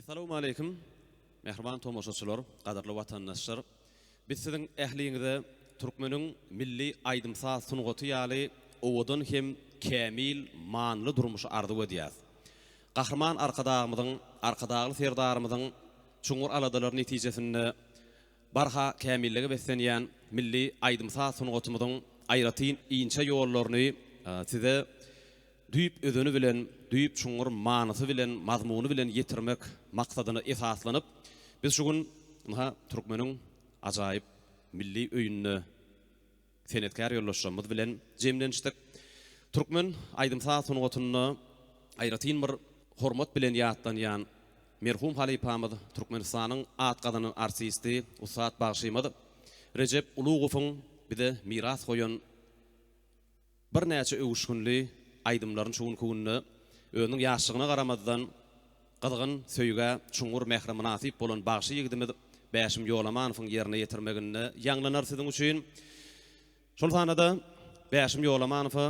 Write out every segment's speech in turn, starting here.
Assalamu alaikum. Mehriban tomoşaçylar, gadarly watandaşlar. Biz siziň ähliňizde Türkmeniň milli aýdymsa sunugaty ýaly owudun hem kämil, manly durmuş arzuw edýär. Gahrman arkadagly serdarymyzyň çuňur aladalaryny netijesinde barha kämilligi beslenýän milli aýdymsa sunugatymyzyň aýratyn iňçe ýollaryny size düýüp özünü bilen, düýüp çuňur manysy bilen, mazmuny bilen ýetirmek maksadyna esaslanyp biz şu gün Türkmeniň ajaýyp milli öýünni senetkar ýollaşmamyz bilen jemlenişdik. Türkmen aýdymsa sunugatyny aýratyn bir hormat bilen ýatlanýan merhum halipamyz Türkmenistanyň atgadynyň artisti Usat Bagşymyz Recep Ulugowyň bize miras goýan bir näçe öwüşgünli aýdymlaryň şuň kunny özüniň ýaşlygyna garamazdan gyzgyn söýge çuňur mehre münasip bolan bagşy ýigdimiz Bäşim Ýolamanowyň ýerine ýetirmeginde ýanglanar siziň üçin. Şol sanada Bäşim Ýolamanowy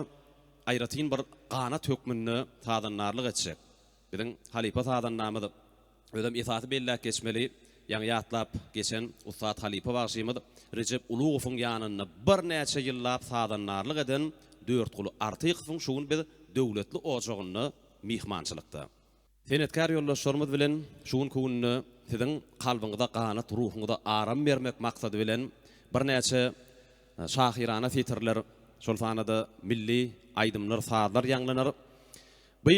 aýratyn bir gana tökmünni tadanlarlyk etjek. Biziň halipa tadannamyz ödem esaty belläp geçmeli. Ýa-ni ýatlap geçen Usat Halipa Bagşymyz Recep Ulugowyň ýanyna bir näçe ýyllap tadanlarlyk eden 4 guly artykyň şuň bir döwletli ojagyny mihmançylykda. Senetkar ýollaşlarymyz bilen şuň kunny siziň kalbyňyzda ganat, ruhuňyzda aram bermek maksady bilen bir näçe şahirana fitrler şol sanada milli aýdymlar, saatlar ýanglanar. Bu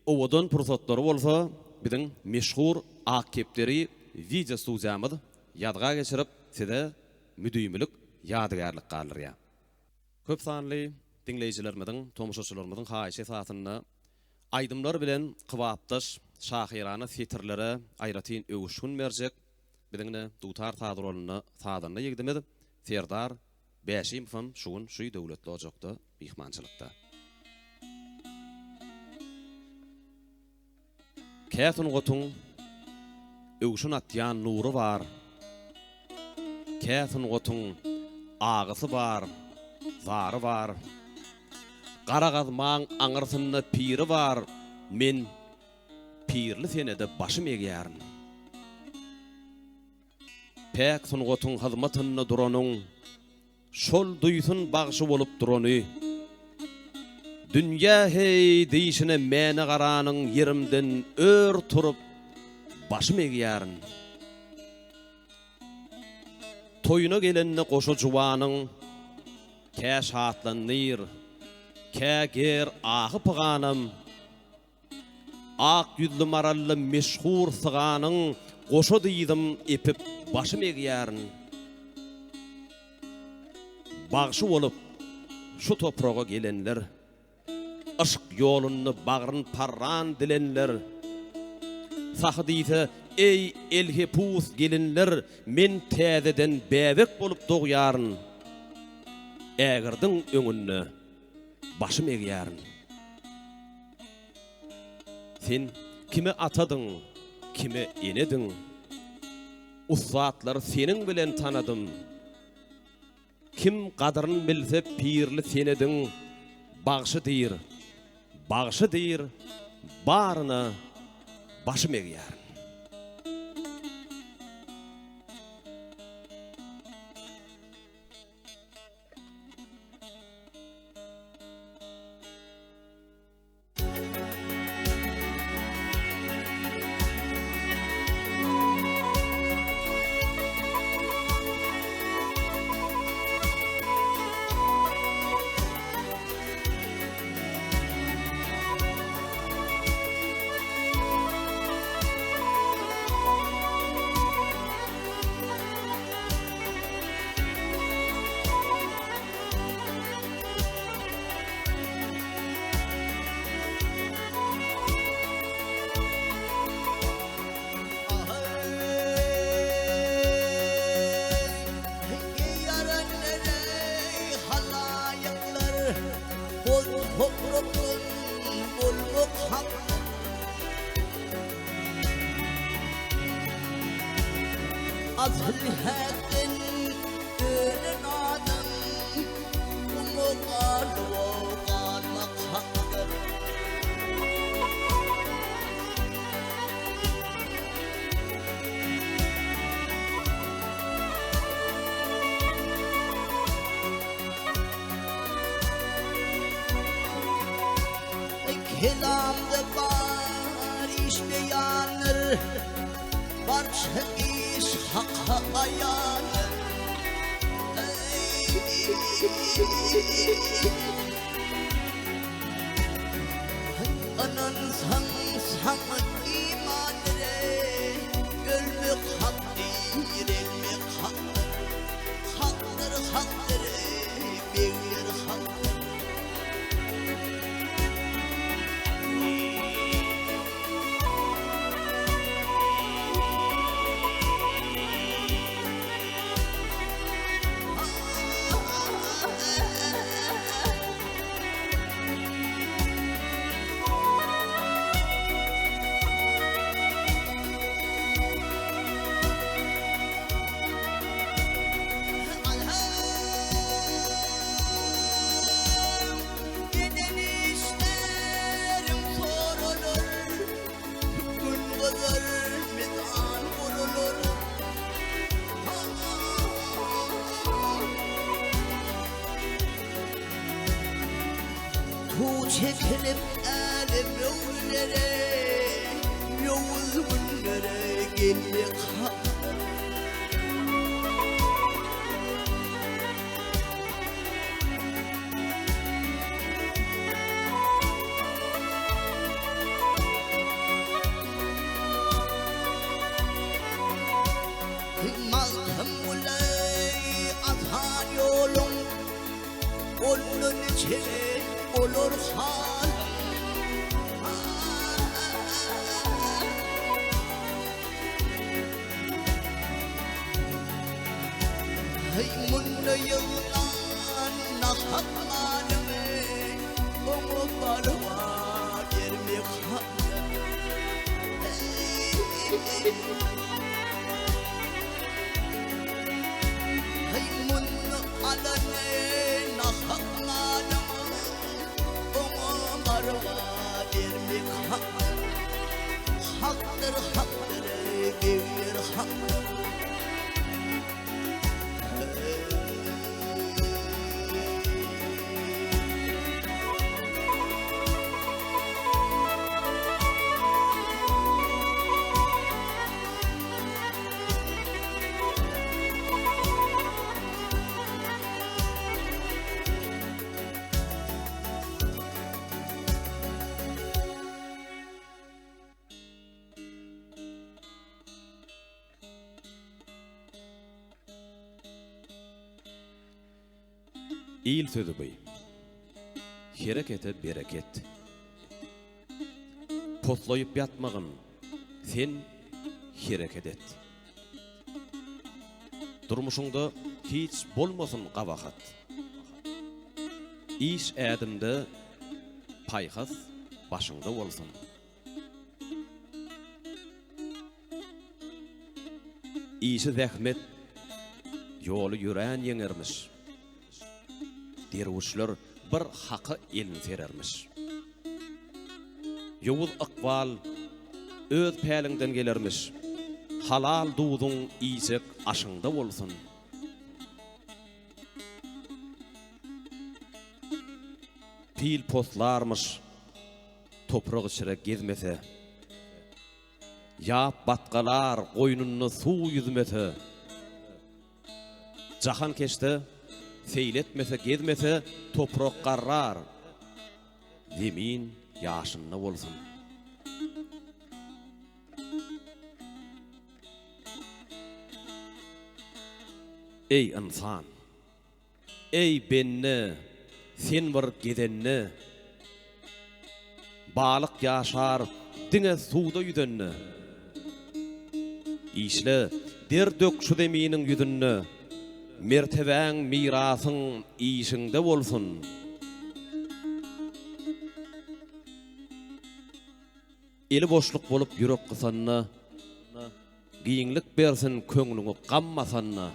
owudun pursatlary bolsa biziň meşhur akepleri video studiýamyz ýadga geçirip size müdüýümlik ýadygarlyk galyrýar. Köp sanly dinleýijilerimizin, tomoşaçylarymyzyň haýyş esasyny aýdymlar bilen kybapdaş şahirana fitrlere aýratyn öwüşgün berjek. Biziňne dutar taýdyrlyny taýdanly ýigdimiz Serdar Bäşimow şuň şu döwletli ojakda mihmançylykda. Kätun gotun öwüşün atýan nury bar. Kätun gotun agysy bar, zary bar. Garagazmaň aňyrsyny piri bar. Men pirli senede başym egýärin. Pek sungatun hyzmatyny duranyň şol duýsun bagşy bolup durany. Dünýä hey diýişine meni garanyň yerimden ör turup başym egýärin. Toýuna gelenni goşa jubanyň kä şatlanýar, kä ger ahy pyganym. Ak ýüzlü marally meşhur syganyň goşa diýdim epip başym egýärin. Bagşy bolup şu topraga gelenler, aşk ýoluny bagryn parran dilenler. Sahdyýse ey elhepus gelinler, men täzeden bäbek bolup dogýaryn. Ägirdiň öňünde başym egýärin. Sen kime atadyň, kime enediň? Usatlar seniň bilen tanadym. Kim gadryny bilse pirli senediň. Bagşy diýir, bagşy diýir, baryna başym egýärin. Azhlihatin ölen adam umuqal olmak haqqdır. kelamda var işte yanır barça iş hakka ayanır anan san iman re ölmek hak değil ölmek haktır beyler haktır çekilip elim yoluz günlere geldik Malkım ulay atan yolun onun için olur hal hey munna yıldan nakhatmanımı onu barwa yermek hey munna alane nakhatmanımı barwa yermek haktır beyler haktır İl sözü bey. Harekete bereket. Potlayıp yatmagın. Sen hareket et. Durmuşunda hiç bolmasın qabahat. İş adımda payhas başında olsun. İşi zahmet yolu yüreğin yenermiş. Dervişler bir hakkı elin serermiş. Yavuz akval öz pelinden gelermiş. Halal duudun iyisek aşında olsun. Pil postlarmış toprak içine gezmese. Yap batkalar koynunu su yüzmese. Cahan keşte seyletmese, gezmese toprak qarrar. Zemin yaşınna olsun. Ey insan, ey benne, sen bir gedenni, balık yaşar, dine suda yüdünni. İşle, der dök şu zeminin yüdünni, mertebeň mirasyň işinde bolsun. Eli boşluk bolup yürek gysanna, giňlik bersin köňlüňi gammasanna.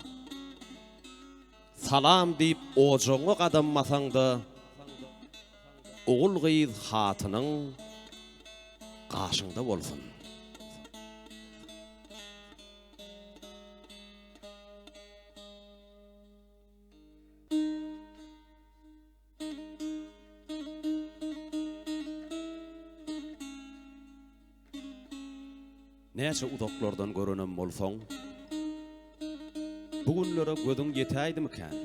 Salam diýip ojoňa gadammasaň-da, ogul gyz hatynyň gaşyňda bolsun. Näçe udaklardan görünen bolsaň, bugünlere gözüň ýetäýdimiken?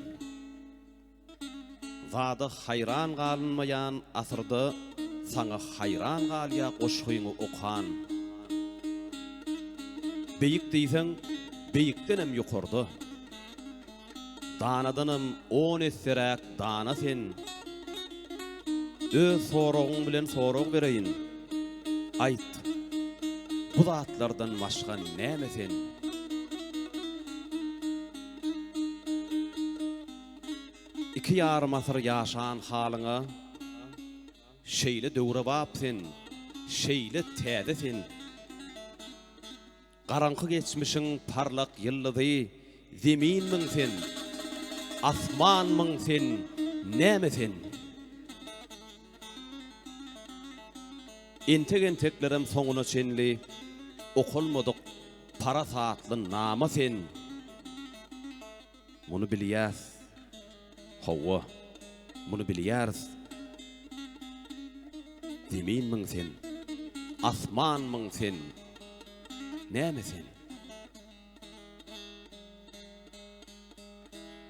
Zada hayran galynmaýan asyrda saňa hayran galýa goşgyňy okan. Beýik diýseň, beýikdenem ýokarda. Danadanam 10 esseräk dana sen. Öz soragyň bilen sorag bereýin. Aýt. Bu zatlardan başga näme sen? Iki yarım asır yaşan halıňa şeýle döwre bapsyn, şeýle täzesin. Garanky geçmişiň parlak ýyldyzy, zeminmiň sen, asmanmyň sen, näme sen? Entek-enteklerim soňuna çenli, okulmadyk para saatly nama sen. Muny bilýäs. Hawa, muny bilýäris. Zeminmiň sen, asmanmyň sen, näme sen?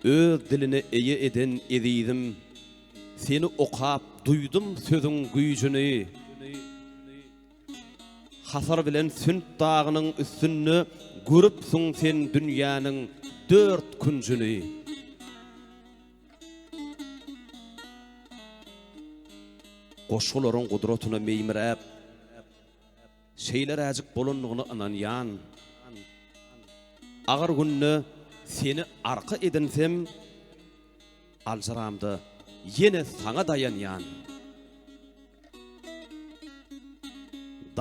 Öz diline eýe eden ezidim, seni okap duydum sözüň güýjüni. Hasar bilen sünt dagynyň üstünni görüpsiň sen dünýäniň 4 künjüni. Goşgularyň gudratyna meýmiräp, şeýler äjik bolanlygyny ananýan. Agar günni seni arka edensem, aljaramda ýene saňa dayanýan.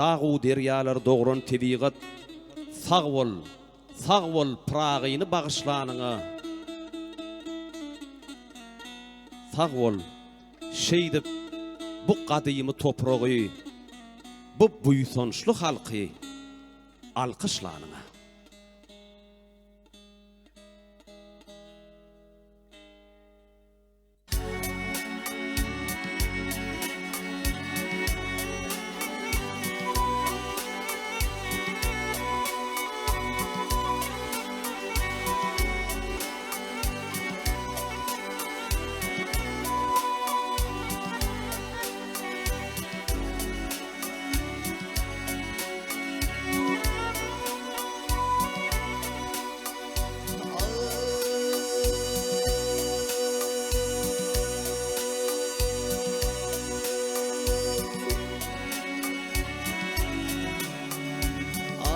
Dağı deryalar dogran tebigat, sag bol pragyny bagyşlanyňa. Sag bol, şeýdip bu gadymy topragy, bu buýsançly halky alkyşlanyňa.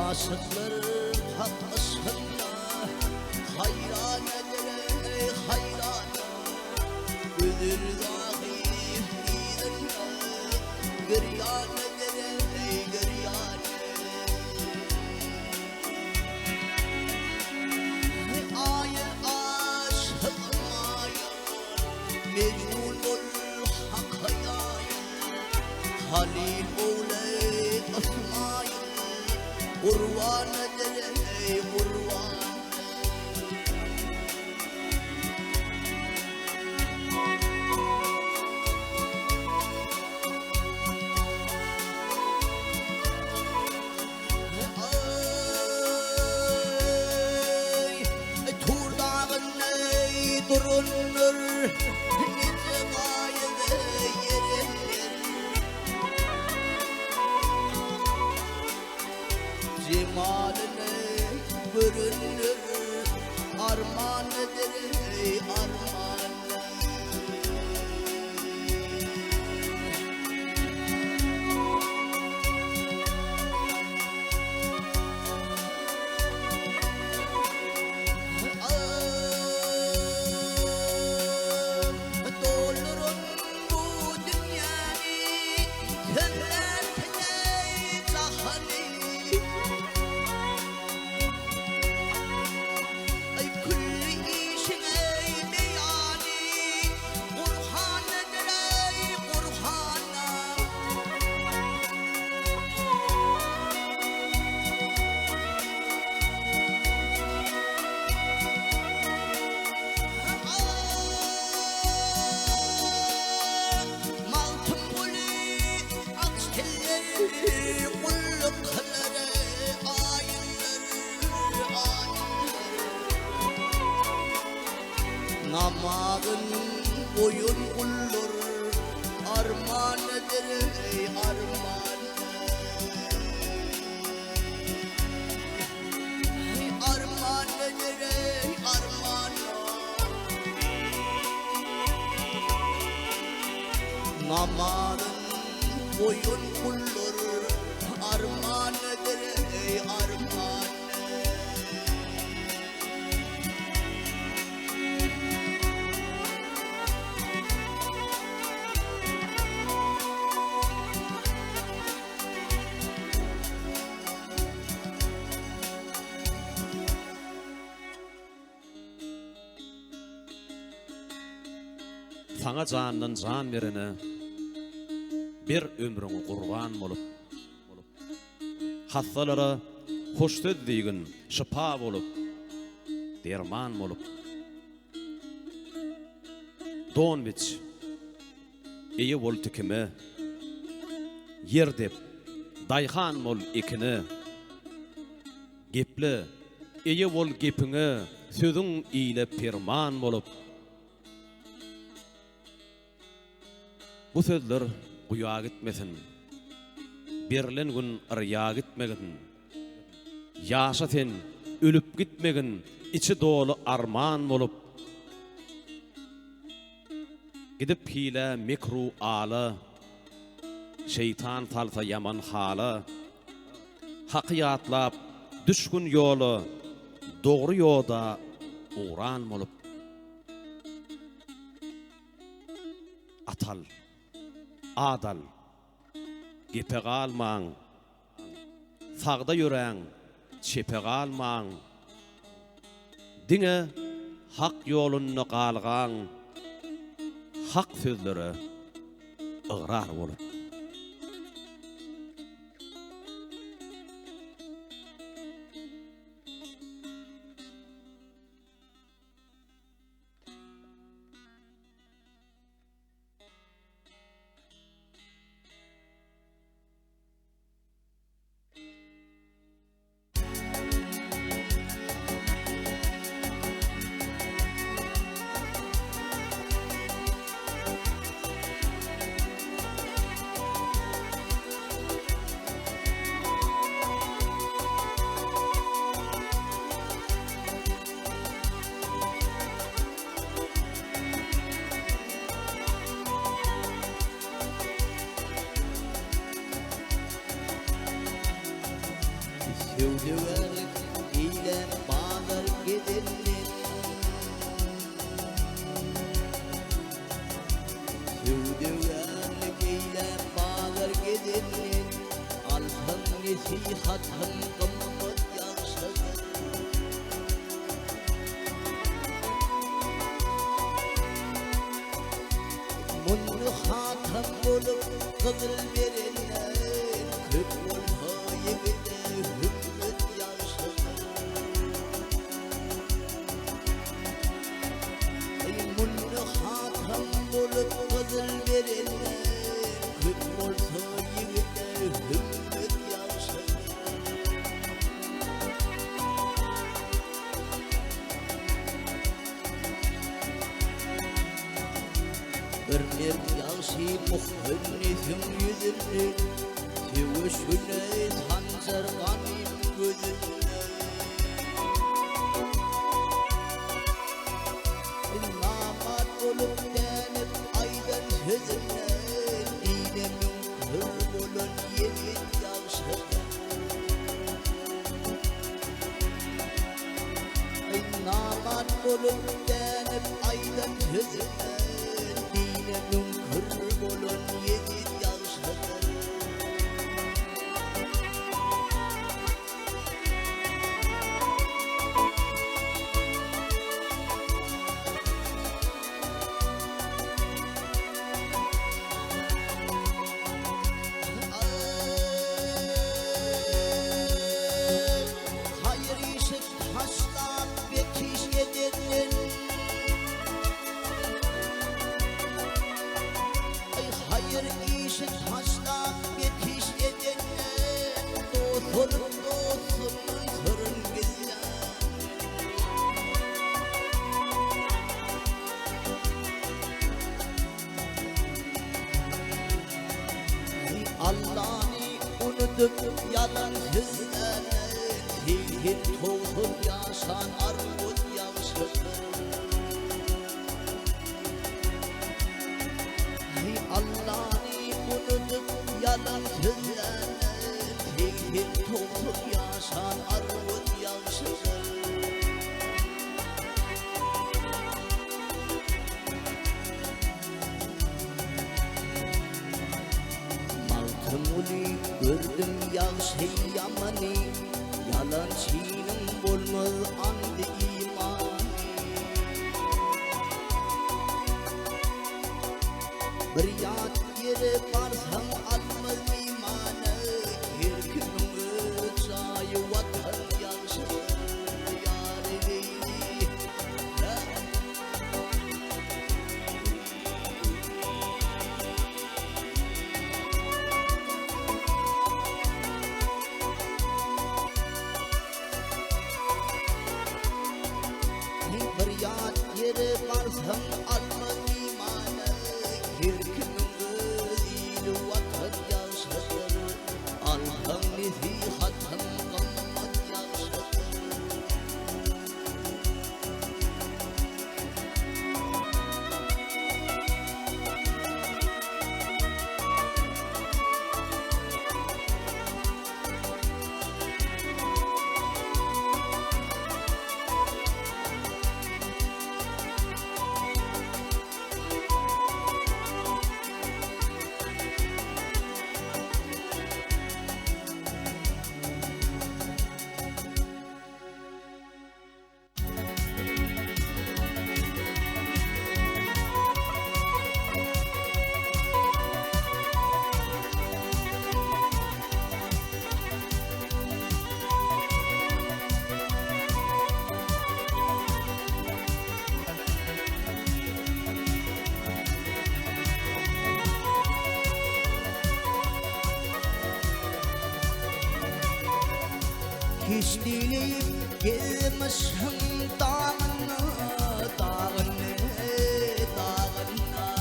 Aşıklar hak aşkına hayran eder hayran. Ödür dahi izinle gıryan eder gıryan. Ay aşkına mecnun ol hakaya. Halil oğley asmaya. Urwan ey urwan. Ay turdağın ey durunur nice gaye yerenler. Cemalini görünür, arman eder arman. namazın boyun kullur armanıdır ey arman. Armanıdır ey arman. Namazın boyun kullur armanıdır ey arman. Sana candan can verene bir ömrüňi gurban bolup hastalara hoş sözdigin şifa bolup derman bolup don biç eýe bol tükime yer dep daýhan bol ekini gepli eýe bol gepiňe sözüň ile perman bolup bu sözler guya gitmesin, berilen gün arya gitmegin, yaşa sen ölüp gitmegin, içi dolu arman bolup, gidip hile mikru ala, şeytan salsa yaman hala, hakiyatlap düşkün yolu, doğru yolda uğran bolup, atal, adal, gepe galmaň, sagda ýöreň, çepe galmaň, diňe hak ýoluny galgan, hak sözleri ıgrar bolup. Sevdiğerlik ile bağlar gidenler, sevdiğerlik ile bağlar gidenler, alhan nesihatın kımmet yaşadır. Munlu hatam bulup kızıl verenler, köp olha yegide hükmet yaşadır. Munlu hatam bulup kızıl verenler, köp olha yegide hükmet yaşadır. Örnek yaşı muhönnesim yüzünü, sevüşüne sancırganım gözünü. Namat olup denip aydan sözüne, dinemin kır bolun yemin yaşadı. Namat olup denip aydan sözüne, dinemin kır bolun yemin yaşadı. Hayır işit haşlap bekiş yedirdin. Hayır Allah'ını unutup yalan sözlerine Tilkin tohum yaşan armut yavşır Allah'ını unutup yalan sözlerine Tilkin tohum yaşan armut yavşır Maltımını gördüm yavşey yamanı Yalan çiğnim olmaz andı imanı Bir yat yere varsam almaz imanı Kirkinin rızayı vatan yavşır Yâri Feryat yere varsam alma imanı Kirkinin ızıyla vatan yavşatır Alhan nefihatan gammat yavşatır Hiç dileyip gelmişim dağına, dağına, dağına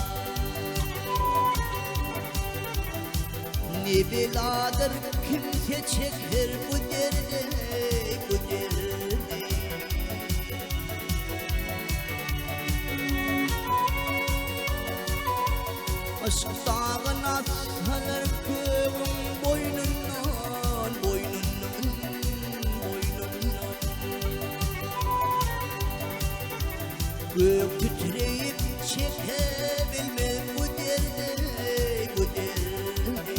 Ne beladır kimse çeker bu derdi, bu derdi Aşk dağına salar göğün boynundan, boynundan Gök titreyip çekebilmez bu derdi, bu derdi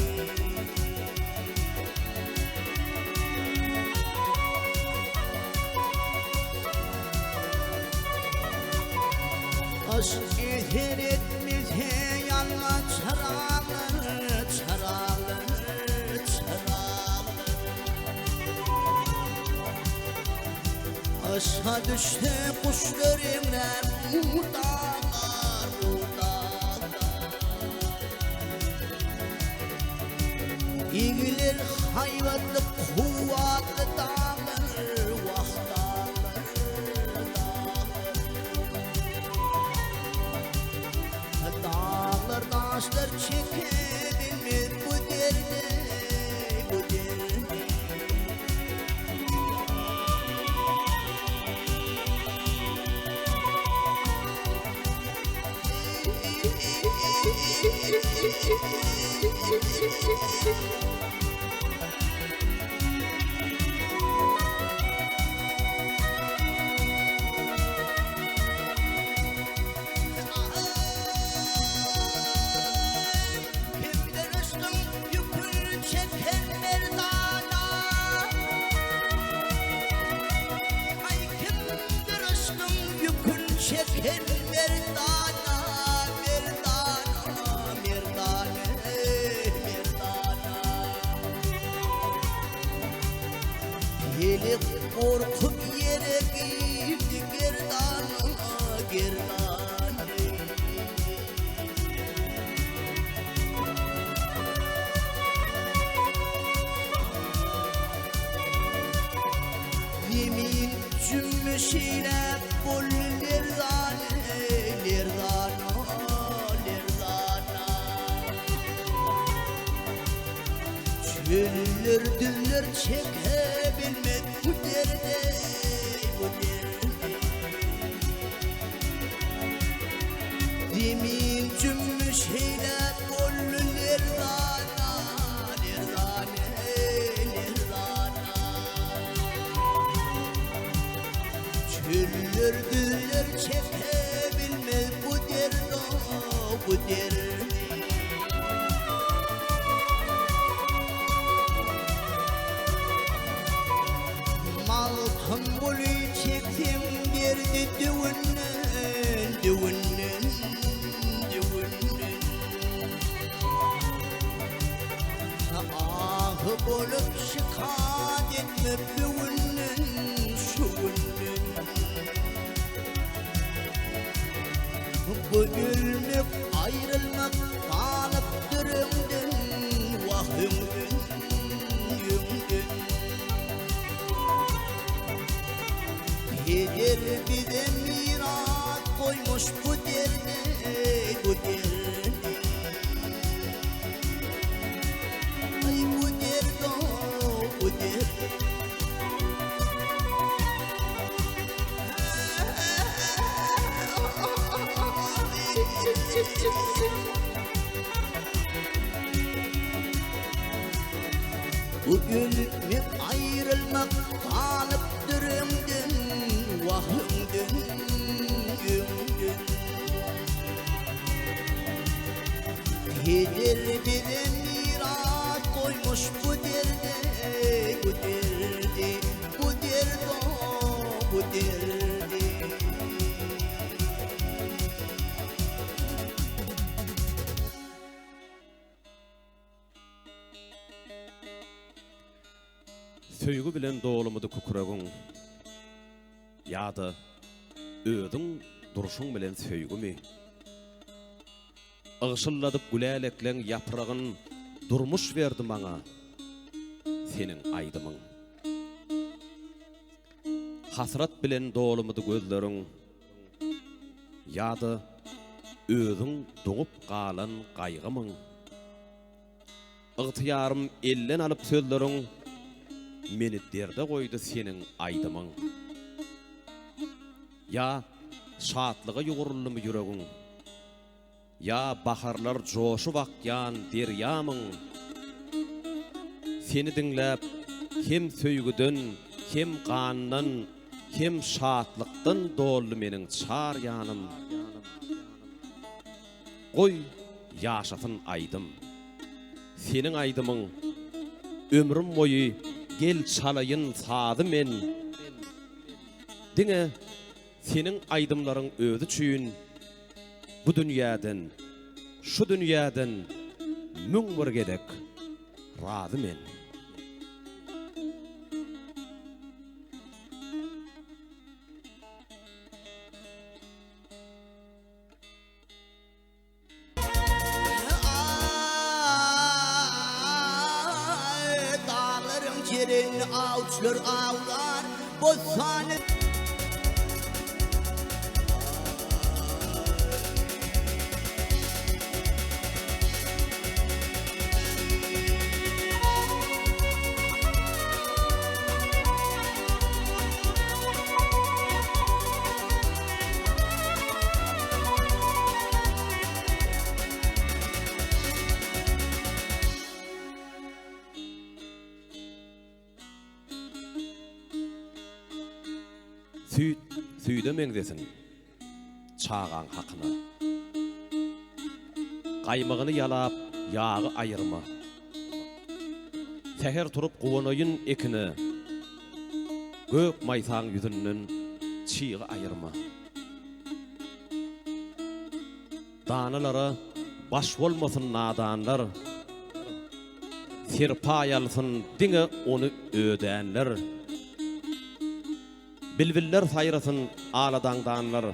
Aşk ihir etmez he yanma çarağını, çarağını, çarağını Aşağı düştü kuşlar emrer bu dağlar, bu dağlar İğilir hayvanlı kuvvetli dağlar, vah dağlar, dağlar Dağlar taşlar çekebilir bu derdi, bu derdi Kimden üstün yükünü çeken merdana Ay kimden üstün yükünü çeken merdana Merdana, merdana, merdana Gelip korkup yere girdi gerdana, gerdana Yemin cümmüşüyle bol lerdana, lerdana, lerdana Güller düller çekebilmek bu derde, bu derde. Demin cümmüş heyle bollu lerdana, lerdane, lerdana. Güller düller çekebilmek bu derde, bu derde. Malkın bulu çektim derdi düğünden, düğünden, düğünden. Ahı bolup şikayet etme düğünden, şuğünden. Bu gülmek ayrılmak kalıp dürümden, vahımden, yümden. Eder bize miras koymuş bu derde, bu derde. Ay bu derde, bu derde. Bu gülmek ayrılmak kalıp dürümden, vahımden, yümden. Eder bize miras koymuş bu derde, bu derde, bu derde, bu derde. Söýgü bilen dolumudy kukuragyň ýa-da özüň duruşuň bilen söýgümi? Agyşylladyp gülälekleň ýapragyn durmuş berdi maňa seniň aýdymyň. Hasrat bilen dolumudy gözleriň ýa-da özüň doňup galan gaýgymyň. Ygtyýarym elden alyp sözleriň meni derde koydu senin aydımın. Ya şatlığa yoğurullu mu yüreğin? Ya baharlar coşu vakyan deryamın? Seni dinlep hem söýgüden, hem kandan, hem şatlıktan dollu menin çar yanım. Koy yaşatın aydım. Senin aydımın ömrüm boyu gel çalayın sadı men. Diňe senin aydımlaryň özü çüýün bu dünýäden, şu dünýäden müň bir gedek razy men. Avuçlar ağlar bozsane. Süýde meňzesin çağan hakyna. Gaýmagyny ýalap ýagy aýyrma. Seher turup gowanaýyn ekini. Gök maýsaň ýüzünden çygy aýyrma. Danalara baş bolmasyn nadanlar. Sirpa ýalsyn diňe onu ödänler. Bilbiller sayrasın aladağdanlar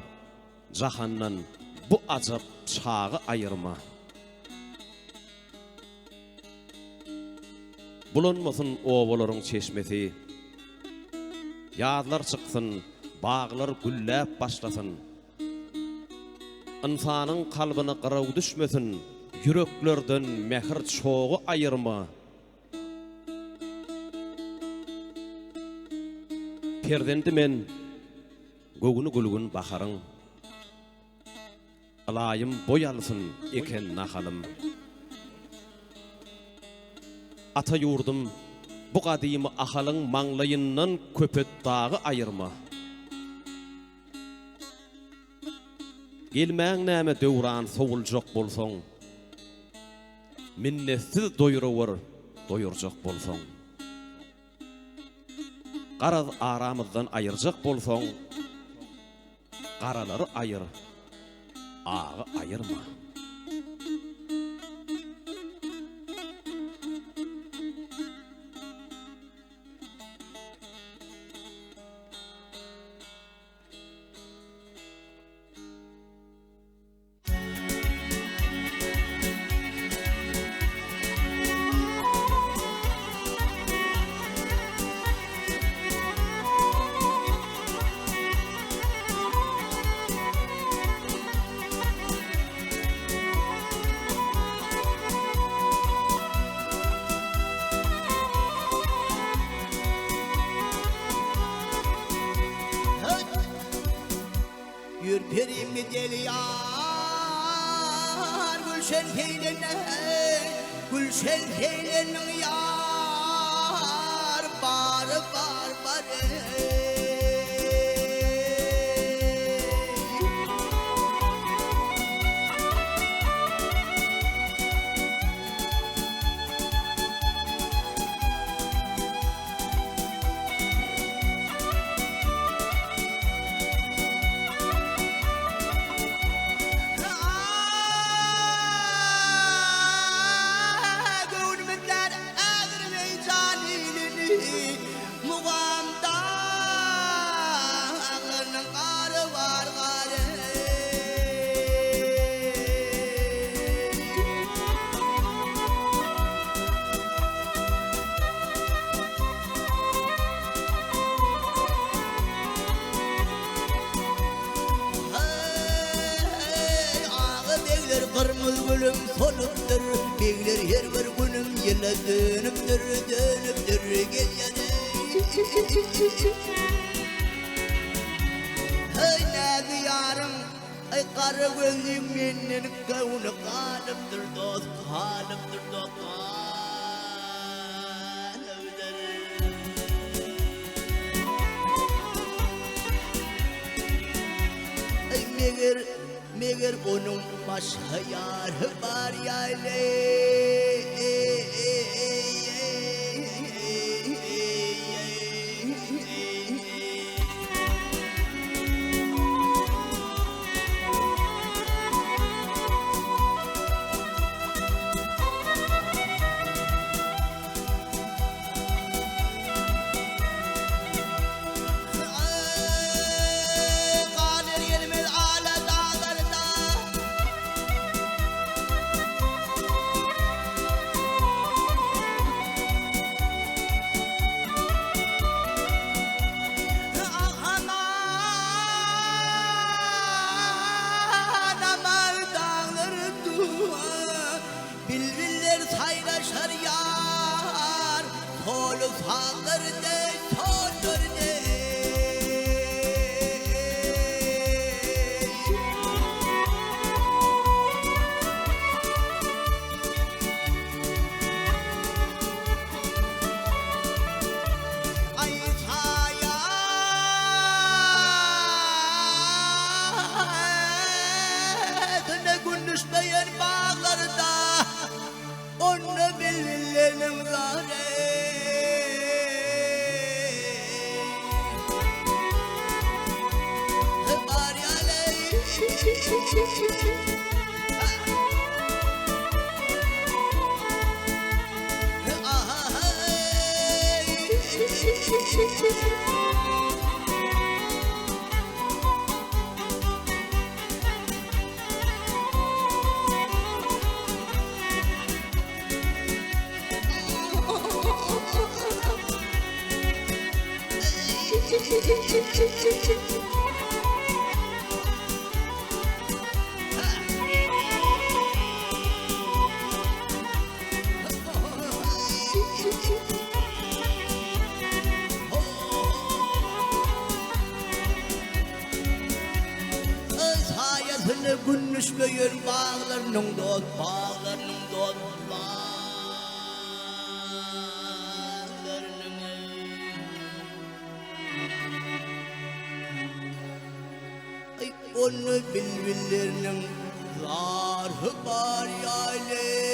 jahannan bu ajab çağı ayırma. Bulunmasın ovaların çeşmesi, yazlar çıksın, bağlar güllep başlasın. İnsanın kalbini qırav düşmesin, yüreklerden mehir çoğu ayırma. perdendi men gogunu gulgun baharın alayım boyalsın eken nahalım ata yurdum bu kadimi ahalın manglayından köpet dağı ayırma gelmäň näme döwran sowuljak bolsaň minnetsiz doýurawar doýurjak bolsaň garaz aramyzdan ayırjak bolsaň garalary ayır ağı ayırma Ürperim deli yar Gülşen peylenin yar Bar bar bar Kırmızı gülüm soluptur, beyler her bir günüm yine dönüptür gel yana. Hey ne diyarım, ay karı gözüm benim kavunu kalıptır dost, kalıptır dost. Ay meğer onun başka yarı var yale. Sayraşar yar, tolu saldır de, soldur de. Ay sayatına gündüzmeyen bağlarda onu billenim zare. Bari aley. düşmeyen bağlarının dost, bağlarının dost, onu bilbillerinin zarhı var yâle.